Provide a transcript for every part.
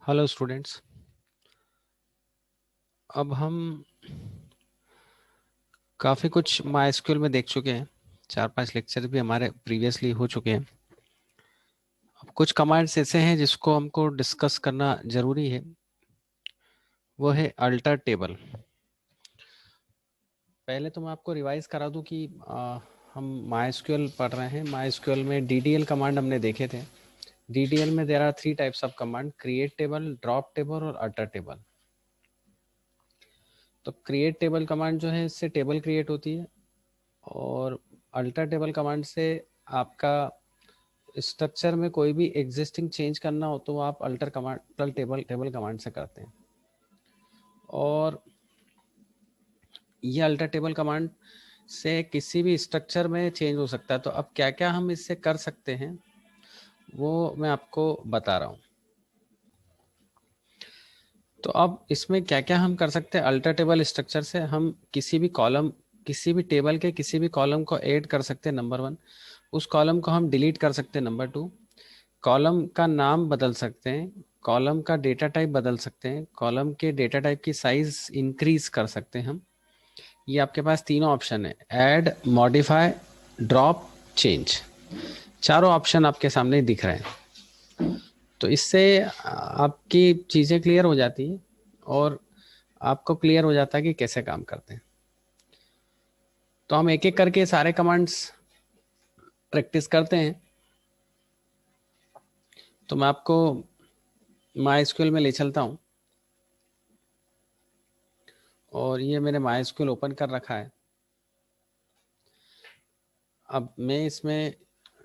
Hello students. अब हम काफ़ी कुछ माइस्क्यूएल में देख चुके हैं। 4-5 लेक्चर भी हमारे प्रीवियसली हो चुके हैं। अब कुछ कमांड्स ऐसे हैं जिसको हमको डिस्कस करना ज़रूरी है। वो है अल्टर टेबल। पहले तो मैं आपको रिवाइज करा दूं कि हम माइस्क्यूएल पढ़ रहे हैं। माइस्क्यूएल में डीडीएल कमांड हमने देखे थे। डीडीएल में there are 3 types of command: create table, drop table और अल्टर टेबल। तो क्रिएट टेबल कमांड जो है, इससे टेबल क्रिएट होती है, और अल्टर टेबल कमांड से आपका स्ट्रक्चर में कोई भी एग्जिस्टिंग चेंज करना हो तो आप अल्टर टेबल कमांड से करते हैं। और ये अल्टर टेबल कमांड से किसी भी स्ट्रक्चर में चेंज हो सकता है। तो अब क्या क्या हम इससे कर सकते हैं वो मैं आपको बता रहा हूँ। तो अब इसमें क्या क्या हम कर सकते हैं। अल्टर टेबल स्ट्रक्चर से हम किसी भी टेबल के किसी भी कॉलम को ऐड कर सकते हैं, नंबर 1। उस कॉलम को हम डिलीट कर सकते हैं, नंबर 2। कॉलम का नाम बदल सकते हैं, कॉलम का डेटा टाइप बदल सकते हैं, कॉलम के डेटा टाइप की साइज इंक्रीज कर सकते हैं हम। ये आपके पास तीनों ऑप्शन है: ऐड, मॉडिफाई, ड्रॉप, चेंज। चारों ऑप्शन आपके सामने दिख रहे हैं। तो इससे आपकी चीज़ें क्लियर हो जाती है और आपको क्लियर हो जाता है कि कैसे काम करते हैं। तो हम एक एक करके सारे कमांड्स प्रैक्टिस करते हैं। तो मैं आपको माई एसक्यूएल में ले चलता हूँ, और ये मैंने माई एसक्यूएल ओपन कर रखा है। अब मैं इसमें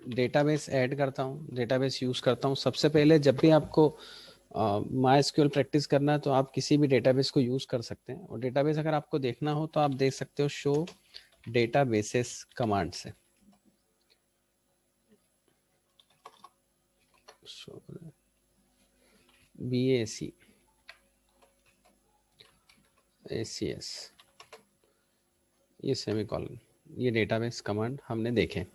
डेटाबेस ऐड करता हूँ, डेटाबेस यूज़ करता हूँ। सबसे पहले जब भी आपको माई एसक्यूएल प्रैक्टिस करना है तो आप किसी भी डेटाबेस को यूज़ कर सकते हैं। और डेटाबेस अगर आपको देखना हो तो आप देख सकते हो शो डेटाबेसेस कमांड से। BACACS, ये सेमीकोलन, ये डेटाबेस कमांड हमने देखे।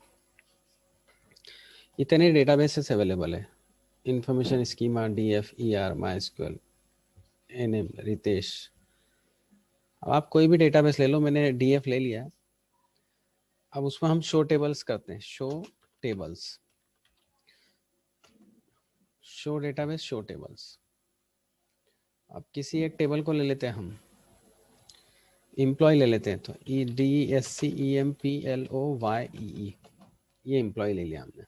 इतने डेटाबेसेस अवेलेबल है: information schema, DF, ER, MySQL, NM, Ritesh. अब आप कोई भी डेटाबेस ले लो, मैंने DF ले लिया। अब उसमें हम शो टेबल्स करते हैं। Show tables, show database, show tables. अब किसी एक टेबल को ले लेते हैं हम। एम्प्लॉय ले लेते हैं, तो EDSCEMPLOYEE, ये एम्प्लॉय ले लिया हमने।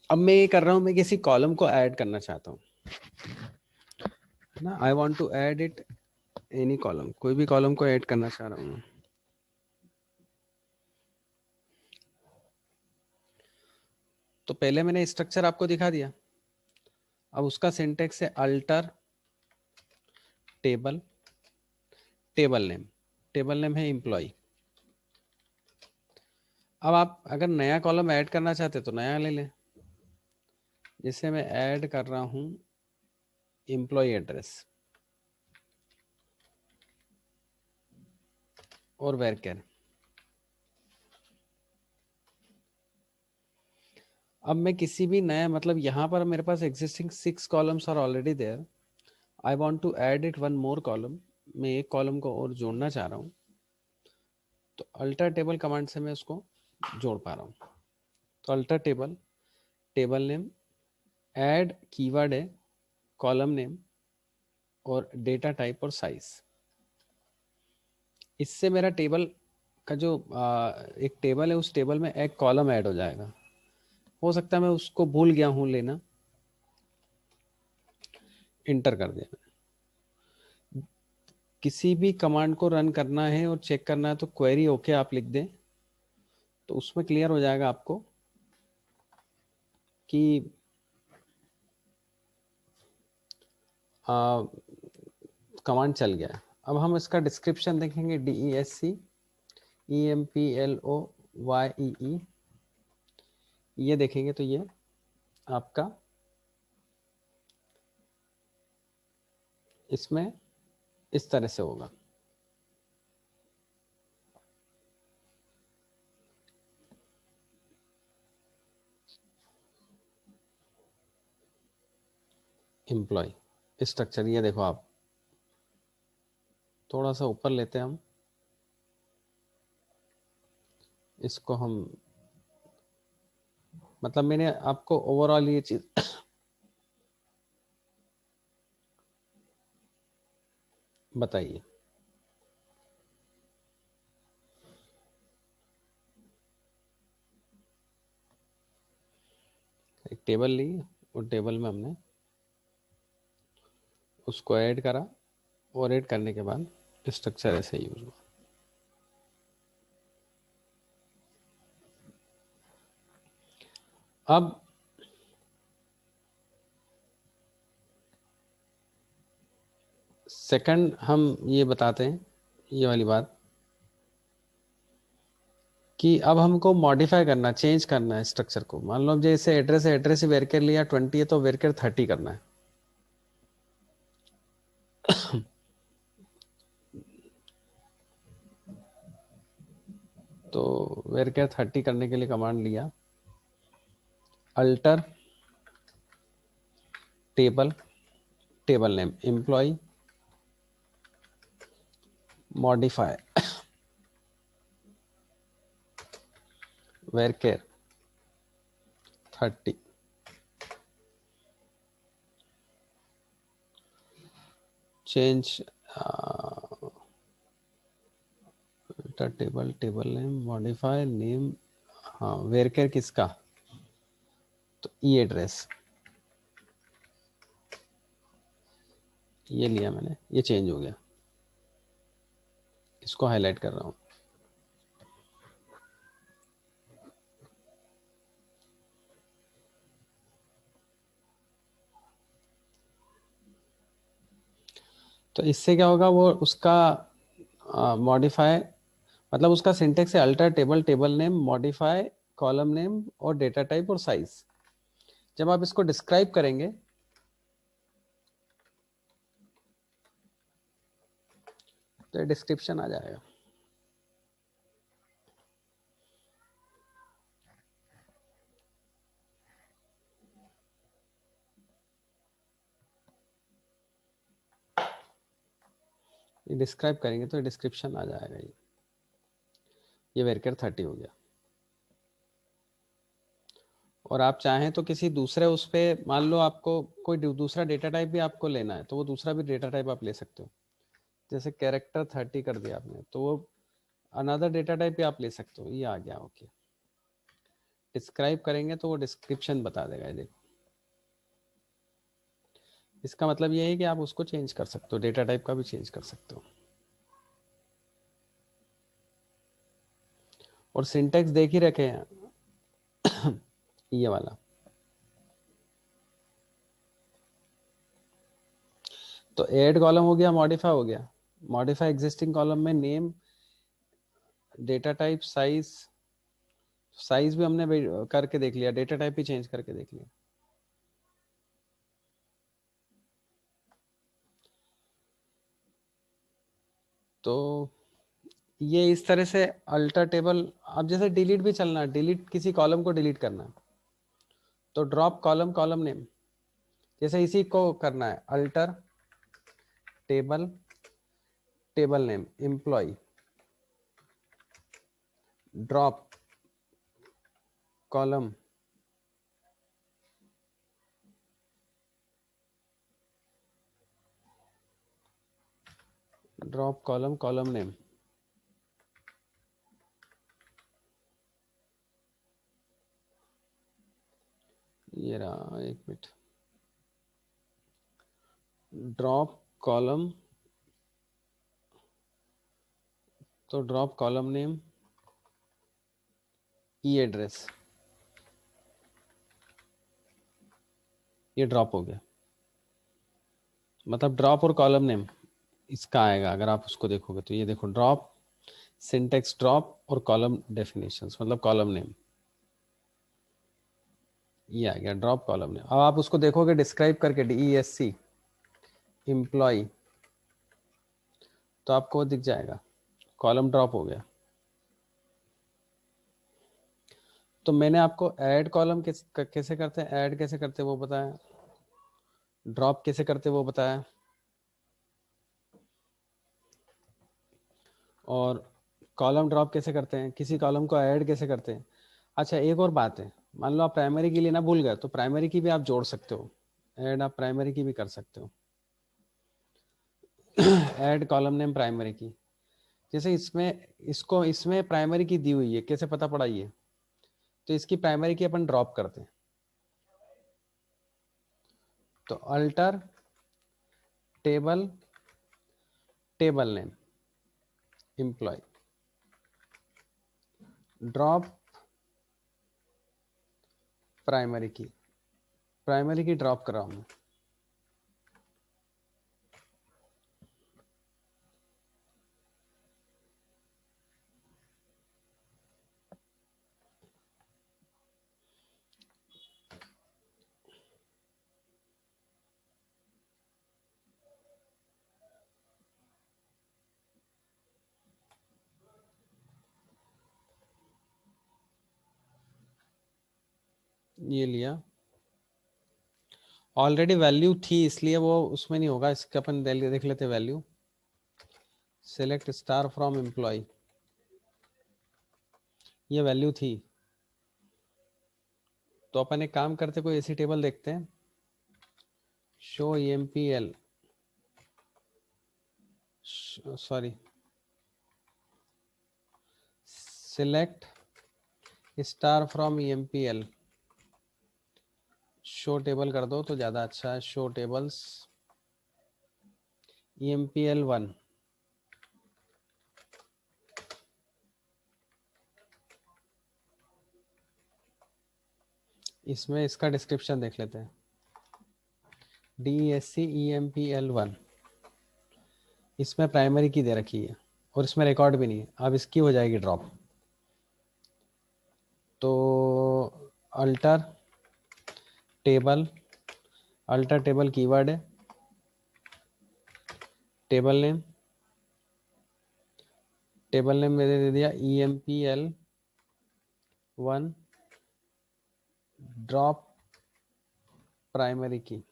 अब मैं ये कर रहा हूँ, मैं किसी कॉलम को ऐड करना चाहता हूँ ना। I want to add it any column, कोई भी कॉलम को ऐड करना चाह रहा हूँ। तो पहले मैंने स्ट्रक्चर आपको दिखा दिया। अब उसका सिंटेक्स है अल्टर टेबल, टेबल नेम है एम्प्लॉय। अब आप अगर नया कॉलम ऐड करना चाहते तो नया ले लें। जैसे मैं ऐड कर रहा हूं एम्प्लॉय एड्रेस और वेरकेर। अब मैं किसी भी नया, मतलब यहां पर मेरे पास existing 6 columns are already there. I want to add it one more column. मैं एक कॉलम को और जोड़ना चाह रहा हूं, तो अल्टर टेबल कमांड से मैं उसको जोड़ पा रहा हूं। तो alter table, table name, add keyword है, कॉलम नेम और डेटा टाइप और साइज। इससे मेरा टेबल का जो एक टेबल है, उस टेबल में एक कॉलम ऐड हो जाएगा। हो सकता है मैं उसको भूल गया हूं लेना, इंटर कर दिया। किसी भी कमांड को रन करना है और चेक करना है तो क्वेरी ओके आप लिख दें, तो उसमें क्लियर हो जाएगा आपको कि कमांड चल गया। अब हम इसका डिस्क्रिप्शन देखेंगे। DESCEMPLOYEE, ये देखेंगे तो ये आपका इसमें इस तरह से होगा। एम्प्लॉय स्ट्रक्चर, ये देखो आप, थोड़ा सा ऊपर लेते हैं हम इसको, हम मतलब मैंने आपको ओवरऑल ये चीज बताइए। एक टेबल ली, और टेबल में हमने उसको ऐड करा, और ऐड करने के बाद स्ट्रक्चर ऐसे यूज हुआ। अब सेकंड हम ये बताते हैं, ये वाली बात, कि अब हमको मॉडिफाई करना, चेंज करना है स्ट्रक्चर को। मान लो अब जैसे एड्रेस है, एड्रेस ही वेरकर लिया 20 है तो वेरकर 30 करना है। तो वेरकर 30 करने के लिए कमांड लिया, alter table, table name employ modify varchar 30, change table, table name modify name, हाँ वेरकर किसका, तो ई एड्रेस, ये लिया मैंने, ये चेंज हो गया, इसको हाईलाइट कर रहा हूँ। तो इससे क्या होगा, वो उसका मॉडिफाई, मतलब उसका सिंटेक्स है alter table, table name modify column name और डेटा टाइप और साइज। जब आप इसको डिस्क्राइब करेंगे तो डिस्क्रिप्शन आ जाएगा। ये डिस्क्राइब करेंगे तो डिस्क्रिप्शन आ जाएगा। ये वेरकर 30 हो गया। और आप चाहें तो किसी दूसरे उस पे, मान लो आपको कोई दूसरा डेटा टाइप भी आपको लेना है, तो वो दूसरा भी डेटा टाइप आप ले सकते हो। जैसे कैरेक्टर 30 कर दिया आपने, तो वो अनदर डेटा टाइप भी आप ले सकते हो। ये आ गया, ओके। डिस्क्राइब करेंगे तो वो डिस्क्रिप्शन बता देगा। ये देखो, इसका मतलब ये है कि आप उसको चेंज कर सकते हो, डेटा टाइप का भी चेंज कर सकते हो। और सिंटेक्स देख ही रखे हैं ये वाला। तो ऐड कॉलम हो गया, मॉडिफाई हो गया। मॉडिफाई एग्जिस्टिंग कॉलम में name, data type, size, size भी हमने करके देख लिया, डेटा टाइप भी चेंज करके देख लिया। तो ये इस तरह से अल्टर टेबल। अब जैसे डिलीट भी चलना है, डिलीट किसी कॉलम को डिलीट करना है, तो ड्रॉप कॉलम, कॉलम नेम, जैसे इसी को करना है, alter table, table name employ, drop column, drop column, column name. ये रहा, एक मिनट, ड्रॉप कॉलम, तो drop column name E address, ये ड्रॉप हो गया। मतलब ड्रॉप और कॉलम नेम इसका आएगा, अगर आप उसको देखोगे तो। ये देखो, ड्रॉप सिंटेक्स ड्रॉप और कॉलम डेफिनेशंस, मतलब कॉलम नेम, ये आ गया ड्रॉप कॉलम नेम। अब आप उसको देखोगे डिस्क्राइब करके, DESC एम्प्लॉय, तो आपको वो दिख जाएगा, कॉलम ड्रॉप हो गया। तो मैंने आपको ऐड कॉलम कैसे करते हैं, ऐड कैसे करते हैं वो बताया। ड्रॉप कैसे करते वो बताया, और कॉलम ड्रॉप कैसे करते हैं, किसी कॉलम को ऐड कैसे करते हैं। अच्छा एक और बात है, मान लो आप प्राइमरी के लिए ना भूल गए तो प्राइमरी की भी आप जोड़ सकते हो, ऐड आप प्राइमरी की भी कर सकते हो। ऐड कॉलम नेम प्राइमरी की, जैसे इसमें इसको इसमें प्राइमरी की दी हुई है, कैसे पता पड़ा ये, तो इसकी प्राइमरी की अपन ड्रॉप करते हैं। तो alter table, table name employ, drop primary key, primary key drop कर रहा हूं मैं। ये लिया, ऑलरेडी वैल्यू थी इसलिए वो उसमें नहीं होगा, इसके अपन देख लेते value, select star from employ, ये वैल्यू थी। तो अपन एक काम करते, कोई ऐसी टेबल देखते हैं, show EMPL, sorry select star from EMPL, show table कर दो तो ज़्यादा अच्छा है, शो टेबल्स EMPL1। इसमें इसका डिस्क्रिप्शन देख लेते हैं, DESC EMPL1, इसमें प्राइमरी की दे रखी है और इसमें रिकॉर्ड भी नहीं है, अब इसकी हो जाएगी ड्रॉप। तो alter table, alter table keyword है, टेबल नेम, टेबल नेम मैंने दे दिया EMPL1, ड्रॉप प्राइमरी की।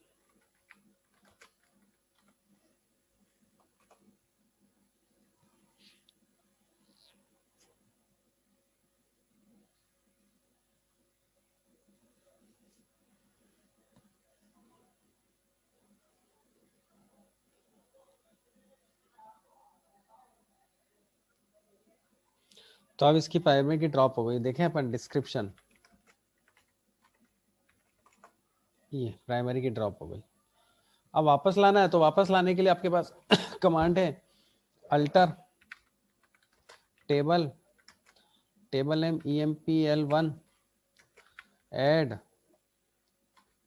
तो अब इसकी प्राइमरी की ड्रॉप हो गई, देखें अपन डिस्क्रिप्शन, ये प्राइमरी की ड्रॉप हो गई। अब वापस लाना है तो वापस लाने के लिए आपके पास कमांड है, alter table, table name EMPL1, add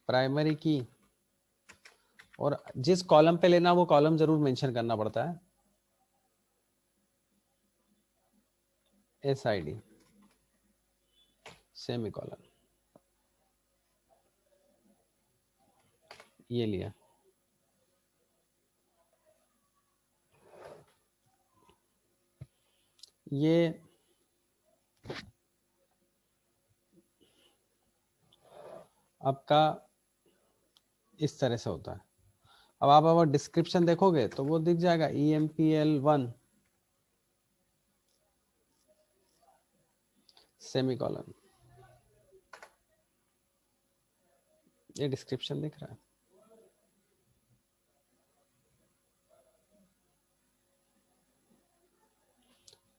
primary की, और जिस कॉलम पे लेना वो कॉलम जरूर मेंशन करना पड़ता है, SID सेमीकोलन, ये लिया। ये आपका इस तरह से होता है। अब आप अगर डिस्क्रिप्शन देखोगे तो वो दिख जाएगा EMPL1 सेमीकोलन, ये डिस्क्रिप्शन दिख रहा है।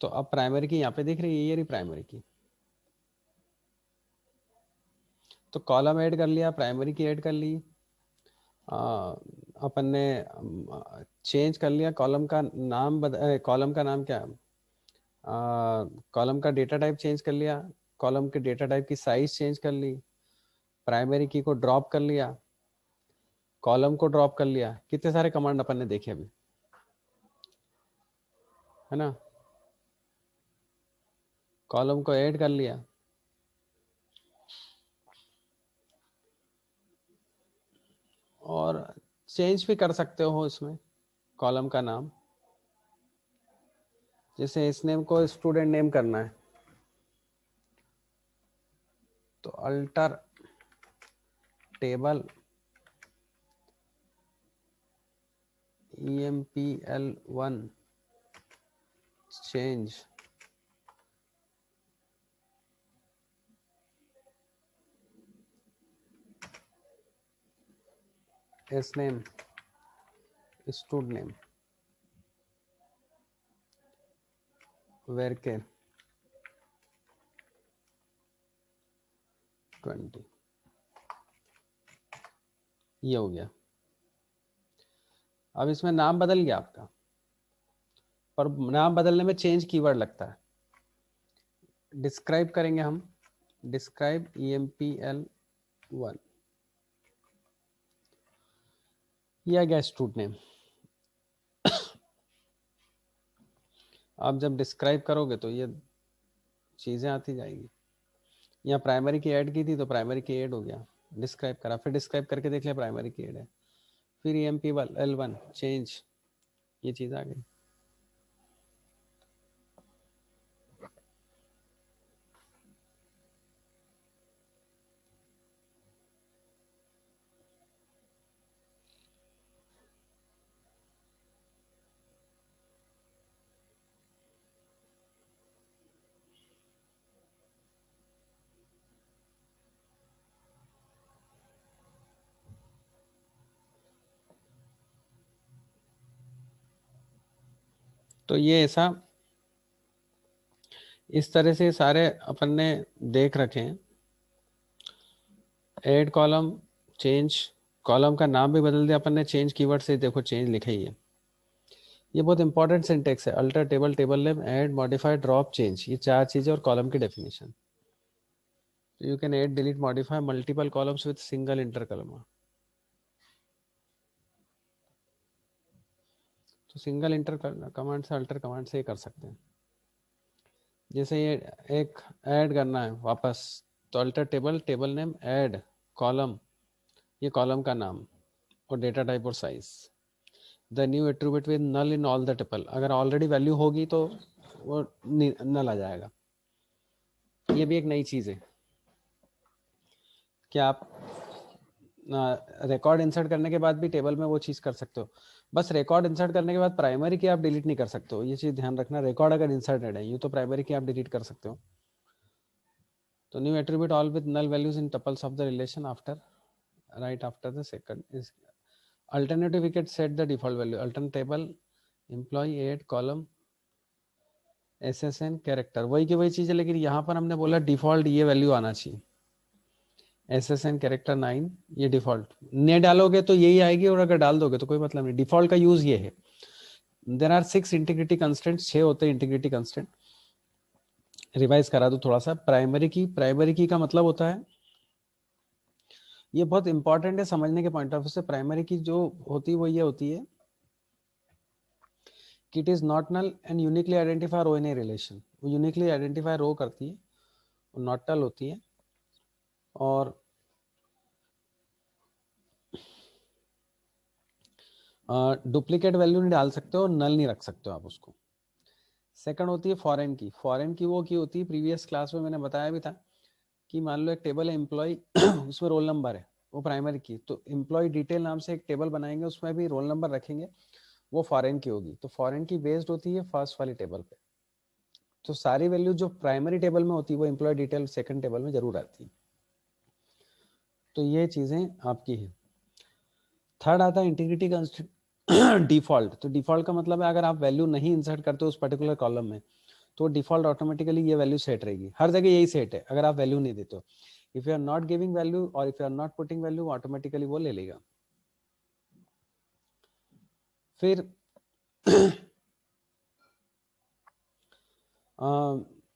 तो अब प्राइमरी की यहाँ पे दिख रही है, ये रही प्राइमरी की। तो कॉलम ऐड कर लिया, प्राइमरी की ऐड कर ली, अपन ने चेंज कर लिया कॉलम का नाम, कॉलम का नाम क्या, कॉलम का डेटा टाइप चेंज कर लिया, कॉलम के डेटा टाइप की साइज चेंज कर ली, प्राइमरी की को ड्रॉप कर लिया, कॉलम को ड्रॉप कर लिया। कितने सारे कमांड अपन ने देखे अभी, है ना। कॉलम को ऐड कर लिया, और चेंज भी कर सकते हो इसमें कॉलम का नाम, जैसे इस नेम को स्टूडेंट नेम करना है तो alter table empl1 change sname stud name varchar 20, ये हो गया। अब इसमें नाम बदल गया आपका, पर नाम बदलने में चेंज कीवर्ड लगता है। डिस्क्राइब करेंगे हम, डिस्क्राइब empl1, ये आ गया स्टूडेंट नेम। आप जब डिस्क्राइब करोगे तो ये चीजें आती जाएगी। यहाँ प्राइमरी की ऐड की थी तो प्राइमरी की ऐड हो गया, डिस्क्राइब करा, फिर डिस्क्राइब करके देख लिया प्राइमरी की ऐड है, फिर empl1 चेंज, ये चीज आ गई। तो ये ऐसा इस तरह से सारे अपन ने देख रखे हैं। ऐड कॉलम, चेंज, कॉलम का नाम भी बदल दिया अपन ने चेंज कीवर्ड से, देखो चेंज लिखा ही है। ये बहुत इंपॉर्टेंट सिंटेक्स है, alter table, table name, add, modify, drop, change, ये चार चीजें और कॉलम की definition. You can add, delete, modify multiple columns with single inter column. तो सिंगल इंटर कमांड से, अल्टर कमांड से ये कर सकते हैं। जैसे ये एक ऐड करना है वापस, तो alter table, table name, add column, ये कॉलम का नाम और डेटा टाइप और size. The new attribute with null in all the table, अगर ऑलरेडी वैल्यू होगी तो वो नल आ जाएगा। ये भी एक नई चीज है कि आप रिकॉर्ड इंसर्ट करने के बाद भी टेबल में वो चीज कर सकते हो। बस रिकॉर्ड इंसर्ट करने के बाद प्राइमरी की आप डिलीट नहीं कर सकते हो, ये चीज ध्यान रखना। रिकॉर्ड अगर इंसर्टेड है, यूँ तो प्राइमरी की आप डिलीट कर सकते हो। तो new attribute all with null values in tuples of the relation after, right after the second is alternative, we can set the default value, alternate table, employ, add column, SSN character, वही key वही चीज है, लेकिन यहाँ पर हमने बोला default ये वैल्यू आना चाहिए। SSN कैरेक्टर 9, ये डिफॉल्ट नहीं डालोगे तो यही आएगी, और अगर डाल दोगे तो कोई मतलब नहीं। डिफॉल्ट का यूज ये है। देयर आर 6 इंटीग्रिटी कंस्टेंट्स, 6 होते हैं इंटीग्रिटी कंस्टेंट। रिवाइज करा दो थोड़ा सा। प्राइमरी की का मतलब होता है, ये बहुत इंपॉर्टेंट है समझने के पॉइंट ऑफ व्यू से। प्राइमरी की जो होती है वो ये होती है कि it is not null and uniquely identify row in a relation. वो यूनिकली आइडेंटिफाई रो करती है, नॉट नल होती है, और डुप्लीकेट वैल्यू नहीं डाल सकते हो, नल नहीं रख सकते हो आप उसको। सेकंड होती है फॉरेन की। फॉरेन की वो की होती है, प्रीवियस क्लास में मैंने बताया भी था कि मान लो एक टेबल है एम्प्लॉय उसमें रोल नंबर है, वो प्राइमरी की, तो एम्प्लॉय डिटेल नाम से एक टेबल बनाएंगे, उसमें भी रोल नंबर रखेंगे, वो फॉरेन की होगी। तो फॉरेन की बेस्ड होती है फर्स्ट वाली टेबल पे। तो सारी वैल्यू जो प्राइमरी टेबल में होती है वो एम्प्लॉय डिटेल सेकंड टेबल में जरूर आती है। तो ये चीजें आपकी है। थर्ड आता है इंटीग्रिटी कंस्ट्रेंट डिफॉल्ट। तो डिफॉल्ट का मतलब है अगर आप वैल्यू नहीं इंसर्ट करते उस पर्टिकुलर कॉलम में, तो डिफॉल्ट ऑटोमेटिकली ये वैल्यू सेट रहेगी, हर जगह यही सेट है अगर आप वैल्यू नहीं देते हो। If you are not giving value और if you are not putting value, automatically वो ले लेगा। फिर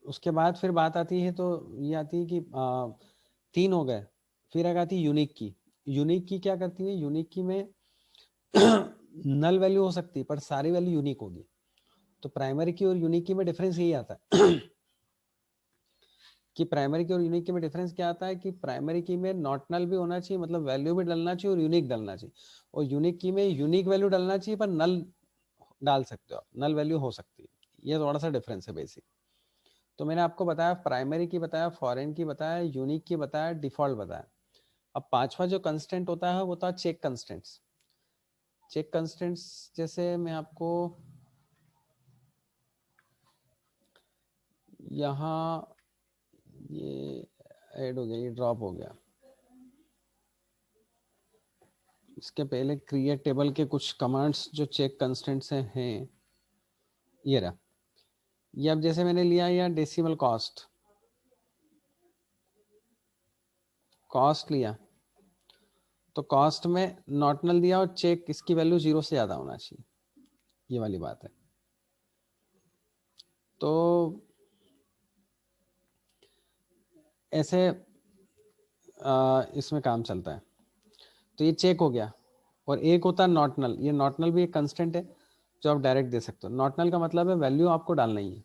उसके बाद फिर बात आती है, तो ये आती है कि 3 हो गए। फिर एक आती है यूनिक की। यूनिक की क्या करती है, यूनिक की में नल वैल्यू हो सकती है पर सारी वैल्यू यूनिक होगी। तो प्राइमरी की और यूनिक की में डिफरेंस यही आता है कि प्राइमरी की और यूनिक की में डिफरेंस क्या आता है कि प्राइमरी की में नॉट नल भी होना चाहिए, मतलब वैल्यू भी डलना चाहिए, और यूनिक डलना चाहिए। और यूनिक की में यूनिक वैल्यू डलना चाहिए पर नल डाल सकते हो आप, नल वैल्यू हो सकती है। ये थोड़ा सा डिफरेंस है बेसिक। तो मैंने आपको बताया प्राइमरी की बताया, फॉरेन की बताया, यूनिक की बताया, डिफॉल्ट बताया। अब पांचवा जो कंस्टेंट होता है वो था चेक कंस्टेंट्स। चेक कंस्टेंट्स जैसे मैं आपको यहाँ ये ऐड हो गया, ये ड्रॉप हो गया। इसके पहले क्रिएट टेबल के कुछ कमांड्स जो चेक कंस्टेंट्स हैं, ये रहा। ये अब जैसे मैंने लिया या डेसिमल कॉस्ट लिया, तो कॉस्ट में नॉटनल दिया और चेक इसकी वैल्यू 0 से ज़्यादा होना चाहिए, ये वाली बात है। तो ऐसे इसमें काम चलता है। तो ये चेक हो गया। और एक होता है नॉटनल। ये नॉटनल भी एक कंस्टेंट है जो आप डायरेक्ट दे सकते हो। नॉटनल का मतलब है वैल्यू आपको डालना ही है।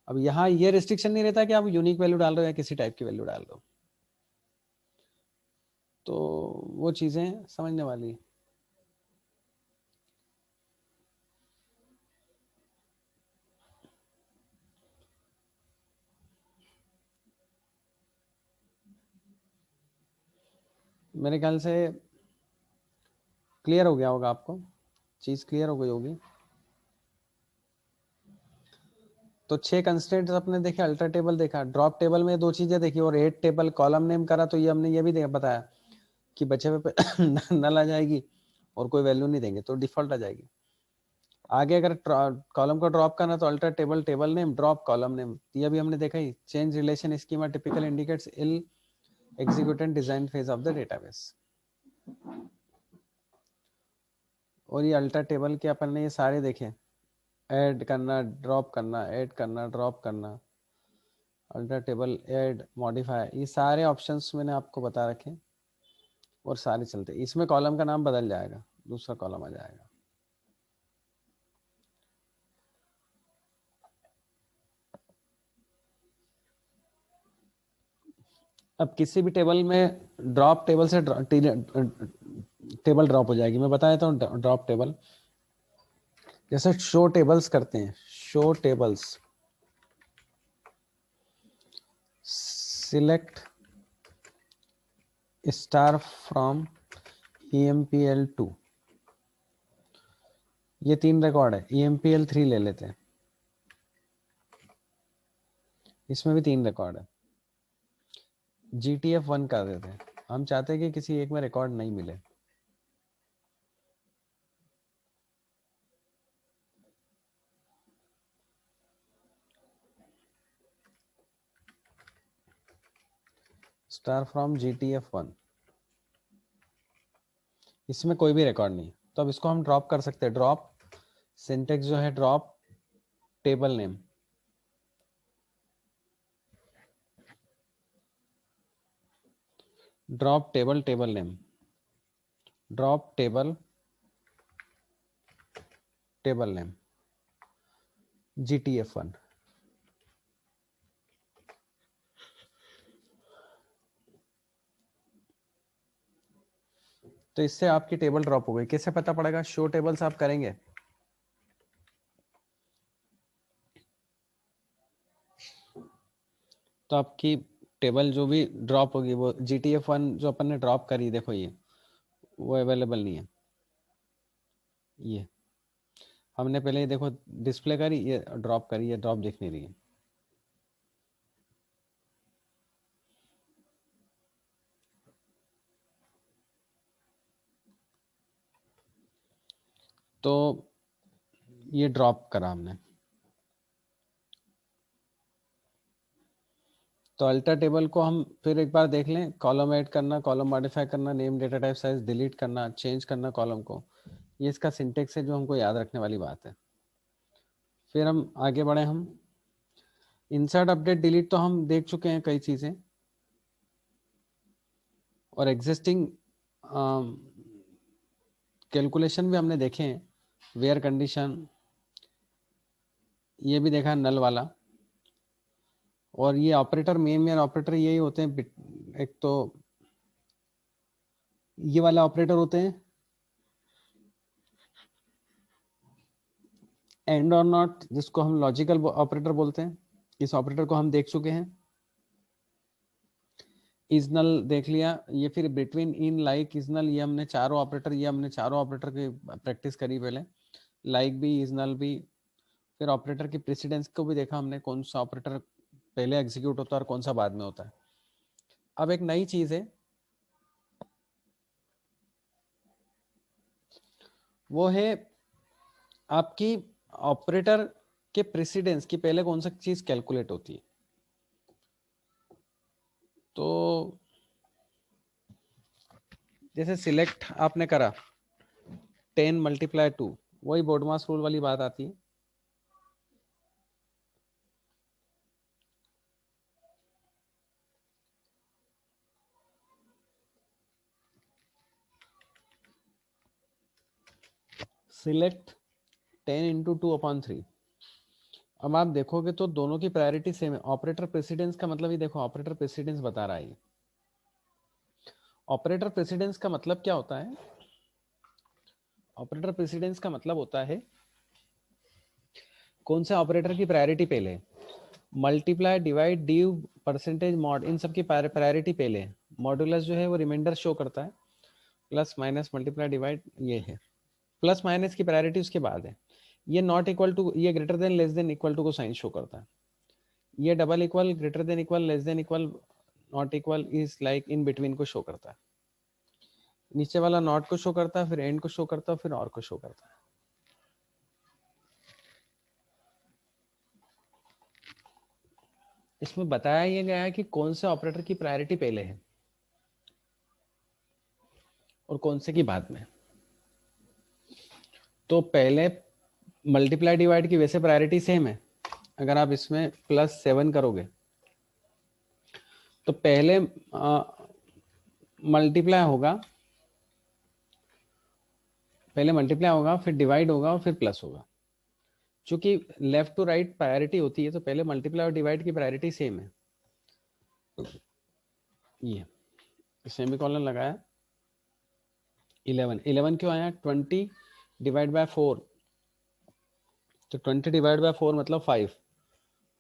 अब यहाँ ये रिस्ट्रिक्शन नहीं रहता कि आप यूनिक वैल्यू डाल रहे हो या किसी टाइप की वैल्यू डाल रहे हो। तो वो चीज़ें समझने वाली है। मेरे ख्याल से क्लियर हो गया होगा, आपको चीज़ क्लियर हो गई होगी। तो 6 कंस्ट्रेंट्स अपने देखे, अल्टर टेबल देखा, ड्रॉप टेबल में 2 चीजें देखी, और एड टेबल कॉलम नेम करा। तो ये हमने ये भी बताया कि बचे हुए पे नल आ जाएगी और कोई वैल्यू नहीं देंगे तो डिफॉल्ट आ जाएगी। आगे अगर कॉलम को ड्रॉप करना तो alter table table name drop column name, ये भी हमने देखा ही। Change relation schema typical indicates will executed design phase of the database. और ये अल्टर टेबल के अपन ने ये सारे देखे, ऐड करना, ड्रॉप करना, ऐड करना, ड्रॉप करना, अल्टर टेबल, ऐड, मॉडिफाई, ये सारे ऑप्शंस मैंने आपको बता रखे और सारे चलते। इसमें कॉलम का नाम बदल जाएगा, दूसरा कॉलम आ जाएगा। अब किसी भी टेबल में ड्रॉप टेबल से टेबल ड्रॉप हो जाएगी। मैं बता देता हूँ ड्रॉप टेबल। जैसे शो टेबल्स करते हैं, show tables, select star from EMPL2, ये 3 रिकॉर्ड है। EMPL3 ले लेते हैं, इसमें भी 3 रिकॉर्ड है। GTF1 कर देते हैं। हम चाहते हैं कि किसी एक में रिकॉर्ड नहीं मिले। स्टार फ्रॉम GTF1, इसमें कोई भी रिकॉर्ड नहीं, तो अब इसको हम ड्रॉप कर सकते हैं। ड्रॉप सिंटेक्स जो है, drop table name, drop table table name, drop table table name, GTF1। तो इससे आपकी टेबल ड्रॉप हो गई। कैसे पता पड़ेगा? शो टेबल्स आप करेंगे तो आपकी टेबल जो भी ड्रॉप होगी वो GTF1 जो अपन ने ड्रॉप करी, देखो ये वो अवेलेबल नहीं है। ये हमने पहले ये देखो डिस्प्ले करी, ये ड्रॉप करी, ये ड्रॉप दिख नहीं रही है। तो ये ड्रॉप करा हमने। तो अल्टर टेबल को हम फिर एक बार देख लें। कॉलम ऐड करना, कॉलम मॉडिफाई करना, name, data type, size, delete करना, चेंज करना कॉलम को, ये इसका सिंटेक्स है जो हमको याद रखने वाली बात है। फिर हम आगे बढ़े। हम इंसर्ट, अपडेट, डिलीट तो हम देख चुके हैं कई चीज़ें। और एग्जिस्टिंग कैलकुलेशन भी हमने देखे हैं। वेयर कंडीशन, ये भी देखा नल वाला। और ये ऑपरेटर, मेन ऑपरेटर यही होते हैं। एक तो ये वाला ऑपरेटर होते हैं, एंड और नॉट, जिसको हम लॉजिकल ऑपरेटर बोलते हैं। इस ऑपरेटर को हम देख चुके हैं। इजनल देख लिया, ये फिर बिटवीन, इन, लाइक, इजनल, ये हमने चारों ऑपरेटर, ये हमने चारों ऑपरेटर की प्रैक्टिस करी पहले, लाइक भी, इजनल भी। फिर ऑपरेटर की प्रेसिडेंस को भी देखा हमने, कौन सा ऑपरेटर पहले एग्जीक्यूट होता है और कौन सा बाद में होता है। अब एक नई चीज है, वो है आपकी ऑपरेटर के प्रेसिडेंस की पहले कौन सा चीज कैलकुलेट होती है। तो जैसे सिलेक्ट आपने करा 10 मल्टीप्लाई 2, वही बोडमास रूल वाली बात आती है। Select 10 into 2/3। अब आप देखोगे तो दोनों की प्रायोरिटी सेम है। ऑपरेटर प्रेसिडेंस का मतलब, ये देखो ऑपरेटर प्रेसिडेंस बता रहा है। ऑपरेटर प्रेसिडेंस का मतलब क्या होता है? ऑपरेटर प्रेसिडेंस का मतलब होता है कौन से ऑपरेटर की प्रायोरिटी पहले, multiply, divide, div, percentage, mod, इन सब की प्रायोरिटी पहले। मॉडुलस जो है वो रिमाइंडर शो करता है, प्लस माइनस मल्टीप्लाई डिवाइड ये है। प्लस माइनस की प्रायोरिटी उसके बाद है। ये नॉट इक्वल टू, ये greater than, less than, equal to को साइन शो करता है। ये double equal, greater than equal, less than equal, not equal, is like, in between को शो करता है। नीचे वाला नॉट को शो करता है, फिर एंड को शो करता है, फिर और को शो करता है। इसमें बताया ये गया है कि कौन से ऑपरेटर की प्रायोरिटी पहले है और कौन से की बाद में। तो पहले मल्टीप्लाई डिवाइड की वैसे प्रायोरिटी सेम है। अगर आप इसमें +7 करोगे तो पहले मल्टीप्लाई होगा, पहले मल्टीप्लाई होगा, फिर डिवाइड होगा और फिर प्लस होगा। चूंकि लेफ्ट टू राइट प्रायोरिटी होती है तो पहले मल्टीप्लाई और डिवाइड की प्रायोरिटी सेम है। ये सेमीकोलन लगाया, 11, 11 क्यों आया? 20 डिवाइड बाय 4, तो 20 डिवाइड बाय 4 मतलब 5,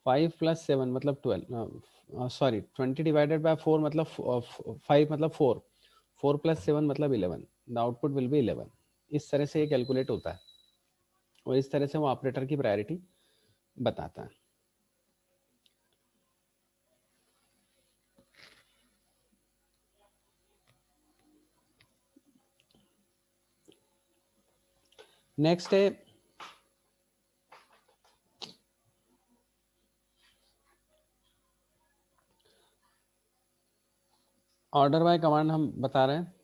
5 + 7 मतलब 12, सॉरी 20 डिवाइडेड बाय 4 मतलब 5 मतलब 4, 4 + 7 मतलब 11, द आउटपुट विल बी 11। इस तरह से ये कैलकुलेट होता है और इस तरह से वो ऑपरेटर की प्रायोरिटी बताता है। नेक्स्ट है ऑर्डर बाय कमांड, हम बता रहे हैं,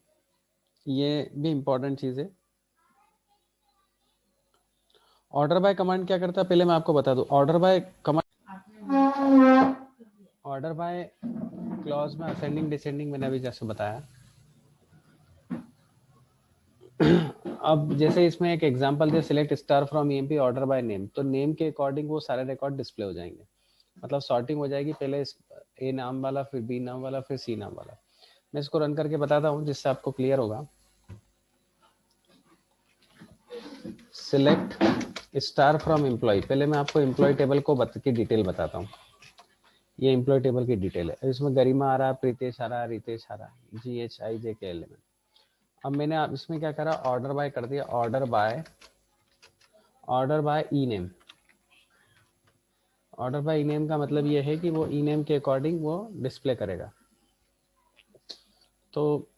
ये भी इंपॉर्टेंट चीज है। ऑर्डर बाय कमांड क्या करता है पहले मैं आपको बता दूं। Order by command, order by clause में असेंडिंग डिसेंडिंग मैंने अभी जैसे बताया। अब जैसे इसमें एक example they, select star from EMP order by name, तो नेम के अकॉर्डिंग वो सारे रिकॉर्ड डिस्प्ले हो जाएंगे, मतलब सॉर्टिंग हो जाएगी, पहले ए नाम वाला, फिर बी नाम वाला, फिर सी नाम वाला। मैं इसको रन करके बताता हूँ जिससे आपको क्लियर होगा। सिलेक्ट स्टार फ्रॉम एम्प्लॉय, पहले मैं आपको एम्प्लॉय टेबल को की डिटेल बताता हूँ। ये एम्प्लॉय टेबल की डिटेल है, इसमें गरिमा आ रहा है, प्रीतेश आ रहा है, रितेश आ रहा है, GHIJKL में। अब मैंने आप इसमें क्या करा, ऑर्डर बाय कर दिया, order by E name. Order by E name का मतलब ये है कि वो ई नेम के अकॉर्डिंग वो डिस्प्ले करेगा। तो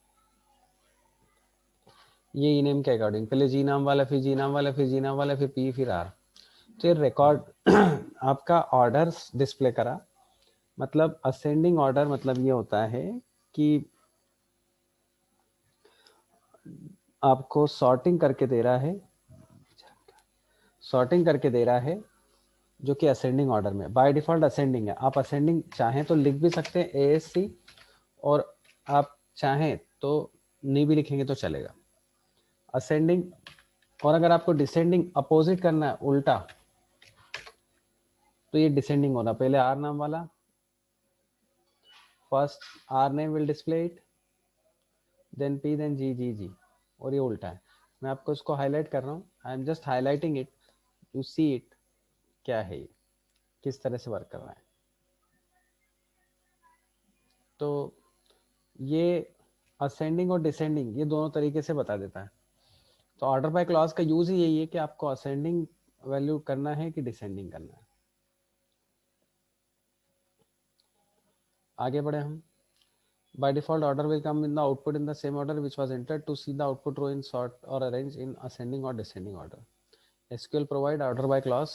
ये ई नेम के अकॉर्डिंग, पहले जी नाम वाला, फिर जी नाम वाला, फिर जी नाम वाला, फिर पी, फिर आर। तो ये रिकॉर्ड आपका ऑर्डर डिस्प्ले करा, मतलब असेंडिंग ऑर्डर, मतलब ये होता है कि आपको सॉर्टिंग करके दे रहा है, सॉर्टिंग करके दे रहा है जो कि असेंडिंग ऑर्डर में, बाय डिफॉल्ट असेंडिंग है। आप असेंडिंग चाहें तो लिख भी सकते हैं ASC, और आप चाहें तो नहीं भी लिखेंगे तो चलेगा, असेंडिंग। और अगर आपको डिसेंडिंग अपोजिट करना है, उल्टा, तो ये डिसेंडिंग होना, पहले आर नाम वाला, first R name will display it, then P, then G, और ये उल्टा है। मैं आपको इसको हाईलाइट कर रहा हूँ, I am just highlighting it to see it, क्या है ये, किस तरह से वर्क कर रहा है। तो ये असेंडिंग और डिसेंडिंग ये दोनों तरीके से बता देता है। तो ऑर्डर बाय क्लॉज का यूज ही यही है कि आपको असेंडिंग वैल्यू करना है कि डिसेंडिंग करना है। आगे बढ़े हम। By default, order will come in the output in the same order which was entered. To see the output row in sort or arrange in ascending or descending order, SQL provide order by clause.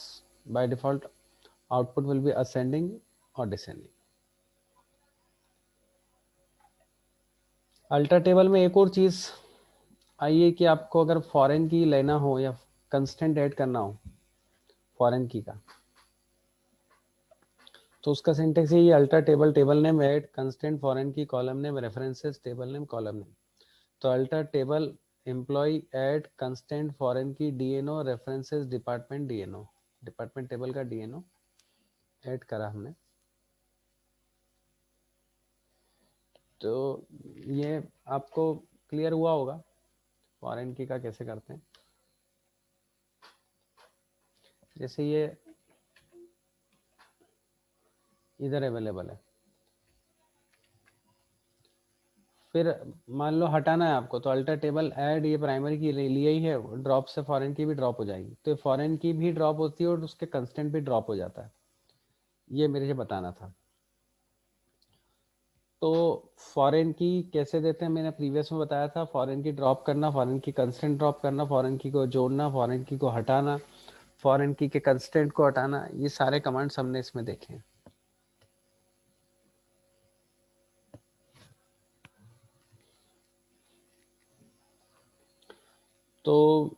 By default, output will be ascending or descending. Alter table में एक और चीज आई है कि आपको अगर foreign की लेना हो या कंस्टेंट ऐड करना हो फॉरेन की का, तो उसका सिंटेक्स ये alter table table name add constant foreign key column name references table name column name. तो alter table employ add constant foreign key DNO references department DNO, department table का DNO add करा हमने। तो ये आपको clear हुआ होगा foreign की का कैसे करते हैं। जैसे ये इधर अवेलेबल है, फिर मान लो हटाना है आपको, तो अल्टर टेबल ऐड ये प्राइमरी की लिया ही है, ड्रॉप से फॉरेन की भी ड्रॉप हो जाएगी। तो फॉरेन की भी ड्रॉप होती है और उसके कंस्टेंट भी ड्रॉप हो जाता है, ये मेरे से बताना था। तो फॉरेन की कैसे देते हैं मैंने प्रीवियस में बताया था, फॉरेन की ड्रॉप करना, फॉरेन की कंस्टेंट ड्रॉप करना, फॉरेन की को जोड़ना, फॉरेन की को हटाना, फॉरेन की के कंस्टेंट को हटाना, ये सारे कमांड्स हमने इसमें देखे हैं। तो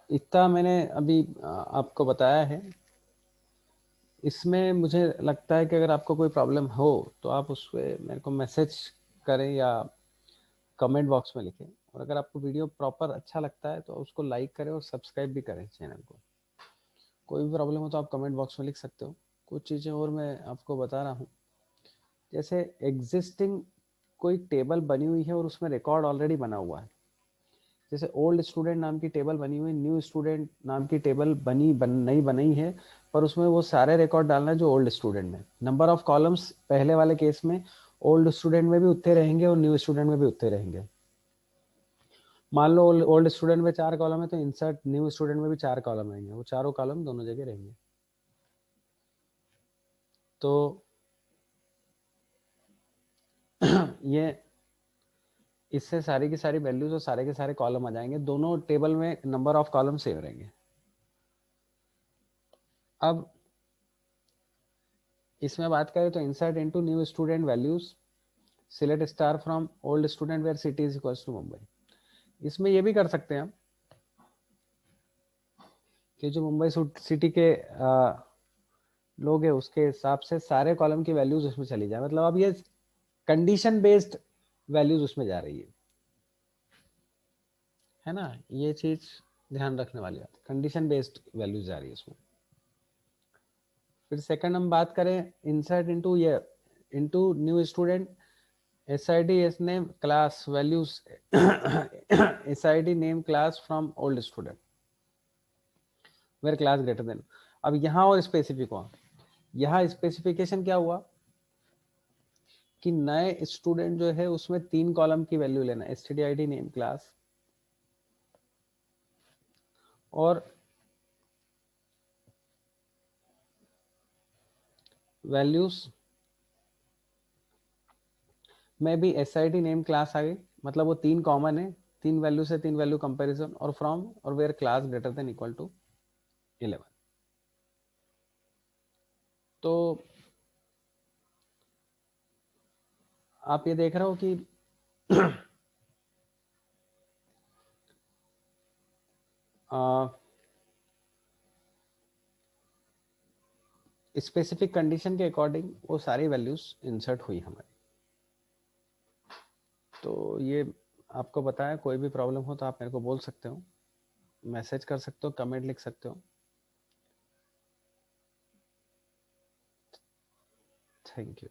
इतना मैंने अभी आपको बताया है। इसमें मुझे लगता है कि अगर आपको कोई प्रॉब्लम हो तो आप उस पर मेरे को मैसेज करें या कमेंट बॉक्स में लिखें। और अगर आपको वीडियो प्रॉपर अच्छा लगता है तो उसको लाइक करें और सब्सक्राइब भी करें चैनल को। कोई भी प्रॉब्लम हो तो आप कमेंट बॉक्स में लिख सकते हो। कुछ चीज़ें और मैं आपको बता रहा हूँ, जैसे एग्जिस्टिंग कोई टेबल बनी हुई है और उसमें रिकॉर्ड ऑलरेडी बना हुआ है। जैसे ओल्ड स्टूडेंट नाम की टेबल बनी हुई है, न्यू स्टूडेंट नाम की टेबल नहीं बनाई है, पर उसमें वो सारे रिकॉर्ड डालना है जो ओल्ड स्टूडेंट में। नंबर ऑफ कॉलम्स पहले वाले केस में ओल्ड स्टूडेंट में भी उतने रहेंगे और न्यू स्टूडेंट में भी उतने रहेंगे। मान लो ओल्ड स्टूडेंट में 4 कॉलम है तो इंसर्ट न्यू स्टूडेंट में भी 4 कॉलम रहेंगे, वो चारों कॉलम दोनों जगह रहेंगे। तो ये इससे सारी की सारी वैल्यूज और सारे के सारे कॉलम आ जाएंगे, दोनों टेबल में नंबर ऑफ कॉलम सेव रहेंगे। अब इसमें बात करें तो insert into new student values select star from old student where city is equals to Mumbai. इसमें ये भी कर सकते हैं हम कि जो मुंबई सिटी के लोग हैं उसके हिसाब से सारे कॉलम की वैल्यूज उसमें चली जाए। मतलब अब ये कंडीशन बेस्ड वैल्यूज उसमें जा रही है ना, ये चीज ध्यान रखने वाली बात, कंडीशन बेस्ड वैल्यूज जा रही है उसमें। फिर सेकंड हम बात करें इंसर्ट इनटू ये into new student SID is name class values SID name class from old student where class greater than। अब यहाँ और स्पेसिफिक हुआ, यहाँ स्पेसिफिकेशन क्या हुआ कि नए स्टूडेंट जो है उसमें 3 कॉलम की वैल्यू लेना, std नेम क्लास और वैल्यूज में भी SID नेम क्लास आ गई। मतलब वो 3 कॉमन है, 3 वैल्यू से 3 वैल्यू कंपैरिजन और फ्रॉम और where class greater than equal to 11। तो आप ये देख रहे हो कि स्पेसिफिक कंडीशन के अकॉर्डिंग वो सारी वैल्यूज इंसर्ट हुई हमारी। तो ये आपको बताया, कोई भी प्रॉब्लम हो तो आप मेरे को बोल सकते हो, मैसेज कर सकते हो, कमेंट लिख सकते हो। Thank you.